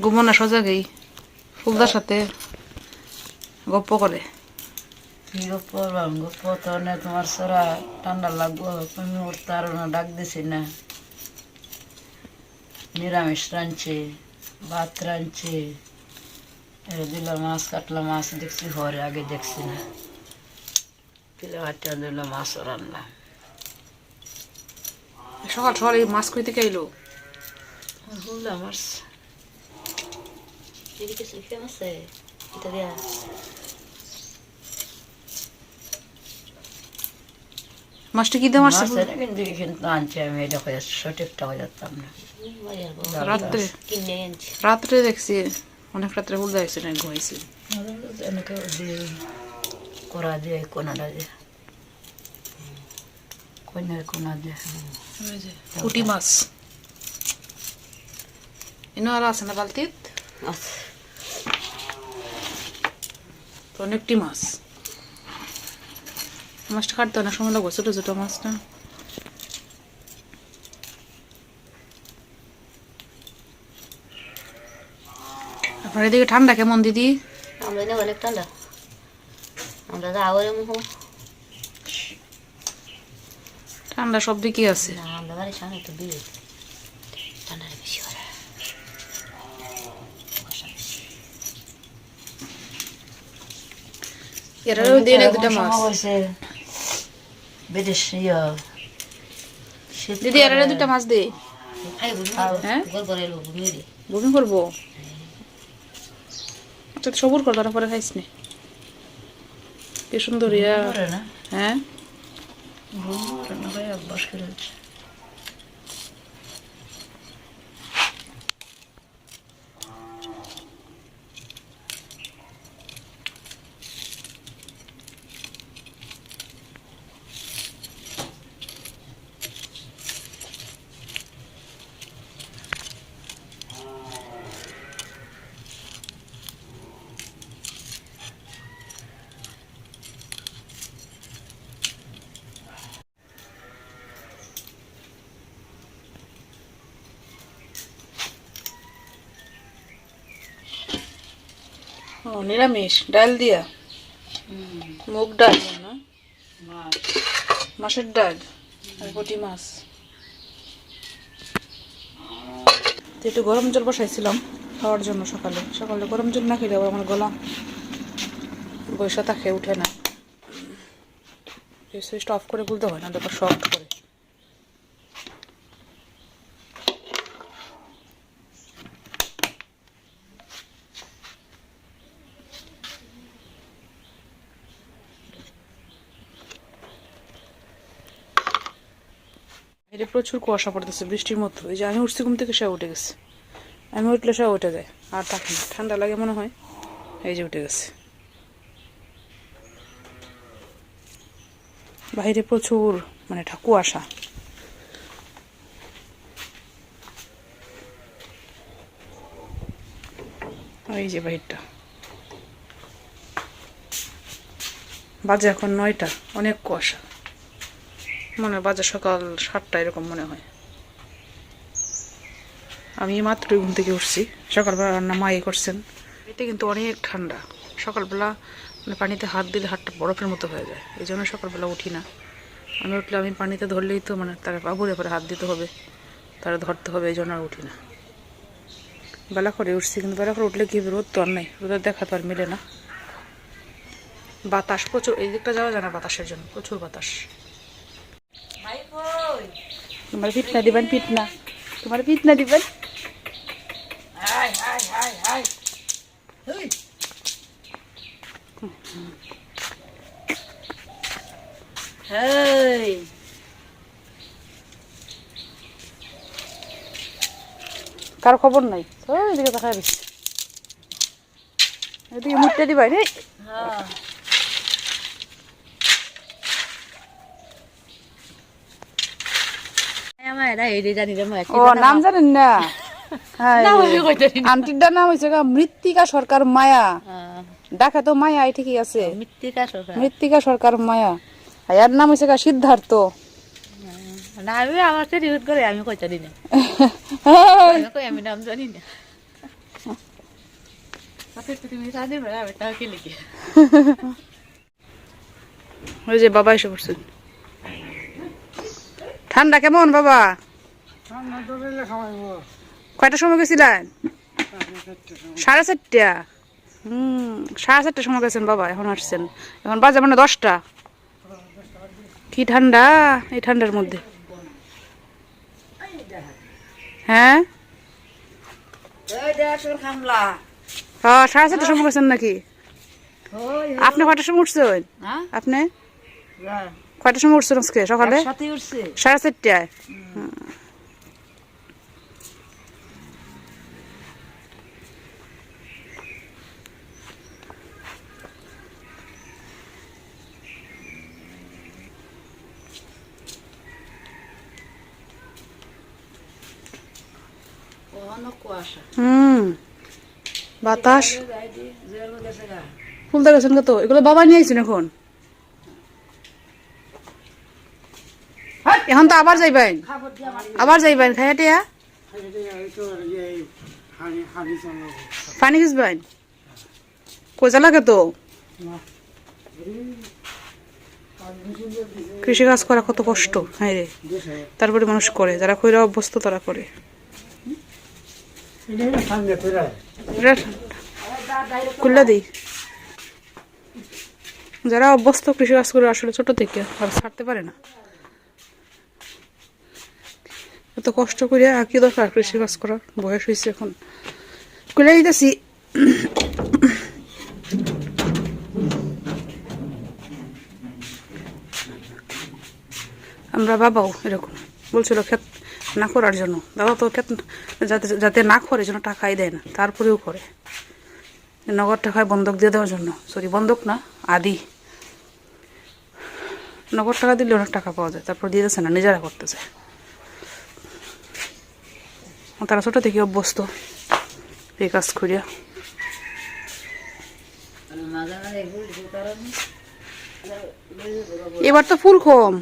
ঘুমো না সজাগেই ফুলদার সাথে গপ্প করে। কি গপ্প করলাম? গপ্প তো না, তোমার সরা ঠান্ডা লাগবো, তুমি উঠতে আরো না, ডাক দিছি না। নিরামিষ রাঁধছে, ভাত রাঁধছে, দিল মাছ কাটলাম, মাছ দেখছি ঘরে, আগে দেখছি না। দিলে ভাতটা দিল, মাছও রান্নাম। সকাল সকাল এই মাছ কই থেকে এলো? হুল্লা মাছ। এদিকে সুইফে আছে এটা দিয়া মাছটা কি দিয়ে মারছে? মাছের কিন্তু আনছি আমি, এটা সঠিকটা হয়ে যেতাম না। রাত্রে কিনে আনছি। রাত্রে দেখছি, অনেক রাত্রে ফুল দেখছি না, ঘুমাইছি। এনেকে দিয়ে করা দিয়ে কোনাটা দিয়ে, কইনের কোনা দিয়ে পুঁটি মাছ এনে আর আছে না বালতিত? আচ্ছা তো অনেকটি মাছ। মাছটা কাটতে অনেক সময় লাগবে, ছোটো ছোটো মাছটা। আপনার এদিকে ঠান্ডা কেমন দিদি? আমরা এনে অনেক ঠান্ডা, আমরা তো আবার ঠান্ডা সব দিকে আছে। না, আমরা বাড়ির সামনে একটু বিয়ে ঠান্ডাটা বেশি করে। এরাও দিন এক দুটা মাছ। হয়েছে বিদেশ দিদি এরারে দুটা মাছ দে। হ্যাঁ বমি করবো, আচ্ছা সবুর কর, তারপরে খাইস নি। কি সুন্দর ইয়া। না হ্যাঁ ভাই অভ্যাস করে ও নিরামিষ ডাল দিয়া, মুগ ডাল না, মাছ মাছের ডাল আর পুঁটি মাছ। তো একটু গরম জল বসাইছিলাম খাওয়ার জন্য, সকালে সকালে গরম জল না খেলে আবার আমার গলা বৈশা থাকে, উঠে না। সুইচটা অফ করে খুলতে হয় না, তারপর শক্ত করে। এটা প্রচুর কুয়াশা পড়তেছে বৃষ্টির মতো। এই যে আমি উঠছি ঘুম থেকে, সে উঠে গেছে। আমি উঠলে সে উঠে যায়, আর থাকে না, ঠান্ডা লাগে মনে হয়। এই যে উঠে গেছে। বাইরে প্রচুর মানে কুয়াশা। এই যে বাহিরটা বাজে এখন 9টা, অনেক কুয়াশা। মনে হয় বাজে সকাল 7টা এরকম মনে হয়। আমি মাত্র ঘুম থেকে উঠছি, সকালবেলা রান্না মাই করছেন। এতে কিন্তু অনেক ঠান্ডা। সকালবেলা মানে পানিতে হাত দিলে হাতটা বরফের মতো হয়ে যায়, এই জন্য সকালবেলা উঠি না। আমি উঠলে আমি পানিতে ধরলেই তো মানে তার বাবুরে পরে হাত দিতে হবে, তারা ধরতে হবে, এই জন্য আর উঠি না। বেলা করে উঠছি, কিন্তু বেলা করে উঠলে কি হবে, রোদ তো আর নেই, রোদের দেখা তো আর মিলে না। বাতাস প্রচুর, এই দিকটা যাওয়া যায় না বাতাসের জন্য, প্রচুর বাতাস। তোমার পিঠনা দিবেন, পিঠনা তোমার পিঠনা দিবেন। কার খবর নাই, এদিকে দেখা দিচ্ছে, এদিকে মুটটা দিবাই রে। ও নাম জানেন না? আন্টির নাম হয়েছে মৃত্তিকা সরকার মায়া, ডাকা তো মায়া, ঠিকই আছে, মৃত্তিকা সরকার মায়া। এর নাম হয়েছে সিদ্ধার্থ। আমি আমার সাথে ইউজ করে, আমি কইতা দিই না, আমি নাম জানি না। ওই যে বাবা এসে পড়ছেন। ঠান্ডা কেমন বাবা? কয়টার সময় গেছিলেন? 4:30। 4:30টার সময় গেছেন বাবা, এখন আসছেন। এখন বাজে মানে 10টা। কি ঠান্ডা এই ঠান্ডার মধ্যে। হ্যাঁ 4:30টার সময় গেছেন নাকি? আপনি কয়টার সময় উঠছেন? আপনি কয়টার সময় উঠছেন আজকে সকালে? 4:30টায়। বাতাস ফুলতে গেছেন কত? এগুলো বাবা নিয়ে আইছেন এখন। এখন তো আবার যাইবেন, আবার যাইবেন খাইয়াটিয়া পানি খিসবেন। কোজা লাগে তো। কৃষি কাজ করা কত কষ্ট, হ্যাঁ রে। তারপরে মানুষ করে, যারা কইরা অভ্যস্ত তারা করে। খুললা দিই, যারা অভ্যস্ত কৃষি কাজ করে আসলে ছোট থেকে আর ছাড়তে পারে না। এত কষ্ট করে আর কি দরকার কৃষি কাজ করার? বয়স হয়েছে এখন, খুলে দিতেছি। আমরা বাবাও এরকম বলছিল ক্ষেত না করার জন্য। দাদা তো ক্ষেত যাতে যাতে না করে যেন টাকাই দেয় না, তারপরেও করে। নগদ টাকায় বন্ধক দিয়ে দেওয়ার জন্য, সরি বন্ধক না, আদি। নগদ টাকা দিলে অনেক টাকা পাওয়া যায়, তারপর দিয়ে দিচ্ছে না, নিজেরা করতে চায়। তারা ছোট থেকে অভ্যস্ত এই কাজ করিয়া। এবার তো ফুল কম,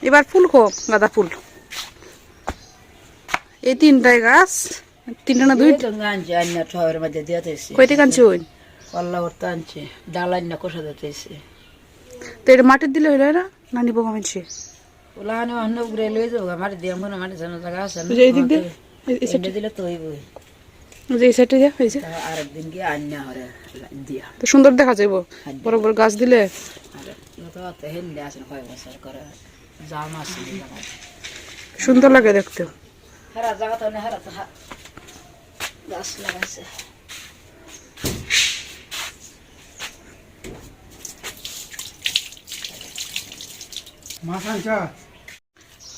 এবার ফুল কম, গাঁদা ফুল। এই 3টাই গাছ, 3টা না 2টা। কয়টা কাঞ্চি হইন? আনছে ডাল আন্না কষা দিতেছে। তো এটা মাটির দিলে হইল না, না নিব কামাইছে? ওলা আনে অন্য ঘুরে লই যাবো, মাটি দিয়ে মনে মাটি জানা জায়গা আছে না, এই দিক দিয়ে দিলে তো হইবই। যে এই সাইডে দিয়া হয়েছে, আরেকদিন গিয়ে আন্না হরে দিয়া তো সুন্দর দেখা যাইব। বড় বড় গাছ দিলে হেন্দে আছে কয় বছর করে জাম আছে, সুন্দর লাগে দেখতে। হারা জায়গা তো হারা তো গাছ লাগাইছে।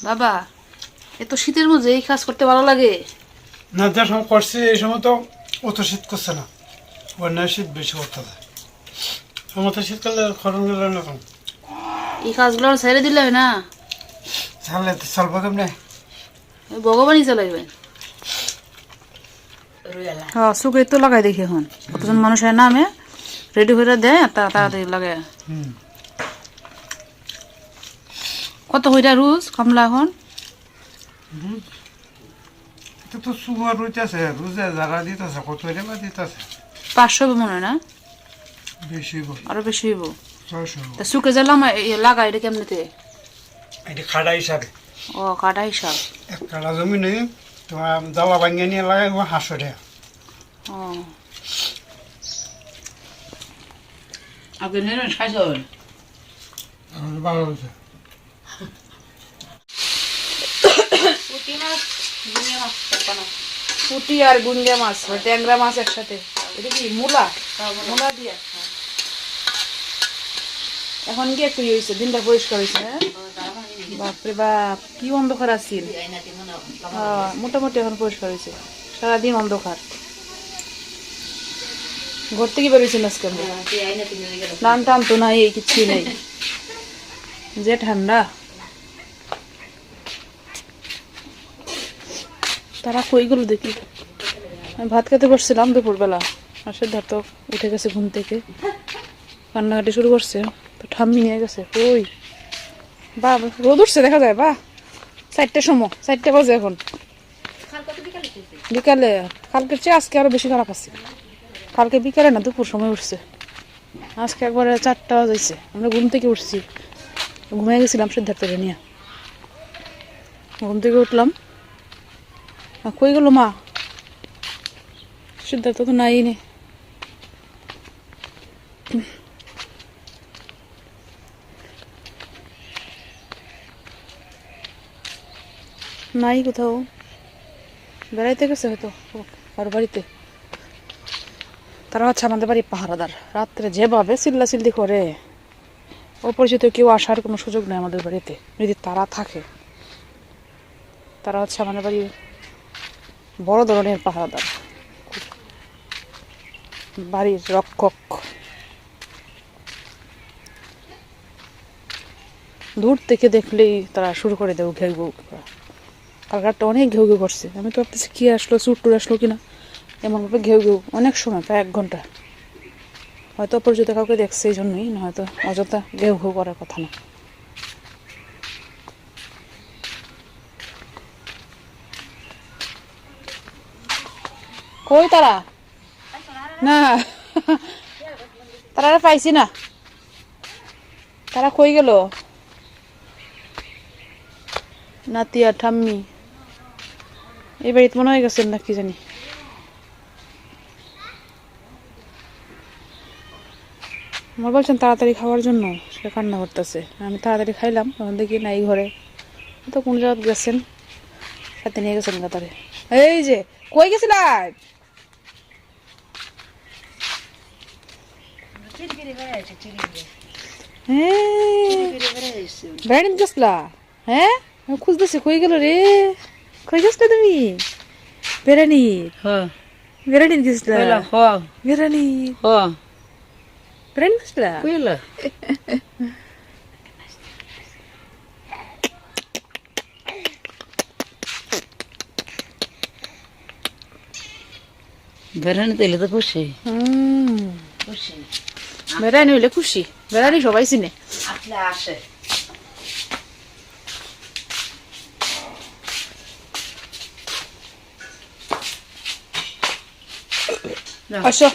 বাবা এত শীতের মধ্যে এই কাজ করতে ভালো লাগে না? যে সময় করছি এই সময় তো অত শীত করছে না, বন্যায় শীত বেশি করতেছে। সময় তো শীতকালে খরণ গেল না, এখন এই কাজগুলো ছেড়ে দিলে হয় না? ছাড়লে তো চলবো কেমনে? ভগবানই চালাইবেন। হ্যাঁ সুখে তো লাগাই দেখি এখন কতজন মানুষের নামে রেডি করে দেয়, তাড়াতাড়ি লাগে। কত হইটা রোজ কমলা এখন? এটা তো সুগার রইতেছে, রোজে যারা দিতেছে কত টাকা দিতেছে? 500 মনে হয় না? বেশি হইব, আরো বেশি হইব। 600 হইব। তা সুখে গেলাম লাগাই এটা কেমনিতে? এটা খাড়া হিসাবে। ও কাটা হিসাব। 1 কাঠা জমি নেই, তোমার জ্বালা ভাঙিয়ে নিয়ে লাগাইব 500 টাকা। ও আগে নেন খাইছ ভালো হয়েছে। পুঁটি আর গুঞ্জা মাছ, ট্যাংরা মাছ একসাথে। এটা কি মূলা? মূলা দিয়া এখন কি একটু হয়েছে, দিনটা পরিষ্কার হয়েছে। হ্যাঁ বাপরে বাপ, কি অন্ধকার আসছিল। মোটামুটি এখন পরিষ্কার হয়েছে, সারাদিন অন্ধকার। ঘর থেকে বেরোয়েছেন আজকে? নাম টাম তো নাই, কিছুই নেই, যে ঠান্ডা। তারা কইগুলো দেখি। আমি ভাত খেতে বসছিলাম দুপুরবেলা, আর সিদ্ধার্থ উঠে গেছে ঘুম থেকে, কান্নাকাটি শুরু করছে। তো ঠাম্মি নিয়ে গেছে। কই বা রোদ উঠছে দেখা যায়। বা 4টার সময়, 4টা বাজে এখন। বিকালে কালকের চেয়ে আজকে আরো বেশি খারাপ আছে। কালকে বিকালে না দুপুর সময় উঠছে, আজকে একবারে 4টা বাজাইছে। আমরা ঘুম থেকে উঠছি, ঘুমিয়ে গেছিলাম সিদ্ধার্থরে নিয়ে। ঘুম থেকে উঠলাম, কই গেল মা? সিদ্ধার্থ তো নাই নে। নাই কোথাও, বেড়াইতে গেছে হয়তো কারো বাড়িতে। তারা হচ্ছে আমাদের বাড়ির পাহারাদার। রাত্রে যেভাবে চিল্লাচিল্লি করে, অপরিচিত কেউ আসার কোনো সুযোগ নেই আমাদের বাড়িতে। যদি তারা থাকে, তারা হচ্ছে আমাদের বাড়ির বড় ধরনের পাহারাদার, বাড়ির রক্ষক। দূর থেকে দেখলেই তারা শুরু করে দেবো ঘেউ ঘেউ করা। কালকারটা অনেক ঘেউ ঘেউ করছে। আমি তো ভাবতেছি কি আসলো, চুর টুর আসলো কিনা, এমনভাবে ঘেউ ঘেউ অনেক সময়, প্রায় 1 ঘন্টা। হয়তো অপরিচিত কাউকে দেখছে, এই জন্যই, না হয়তো অযথা ঘেউ ঘেউ করার কথা না। কই তারা? না তারা পাইছি না, তারা কই গেল? নাতি আর ঠাম্মি এই বাড়িতে মনে হয়ে গেছেন না কি জানি। আমার বলছেন তাড়াতাড়ি খাওয়ার জন্য, সে কান্না করতেছে। আমি তাড়াতাড়ি খাইলাম, তখন দেখি নাই ঘরে। তো কোন জায়গায় গেছেন, সাথে নিয়ে গেছেন গাতারে। এই যে কই গেছিল? হ্যাঁ বেড়ানি গেছলা? হ্যাঁ খুঁজতেছি, কই গেল রে? কই গেছলা তুমি? বেড়ানি? হ্যাঁ বেড়ানি গেছলা? বেড়ানি বেড়ানি গেছলা? কইলা বেড়ানি দিলে তো খুশি। খুশি বেড়ানি হইলে খুশি, বেড়ানি সবাই চিনে। আসলে আসে। আসো।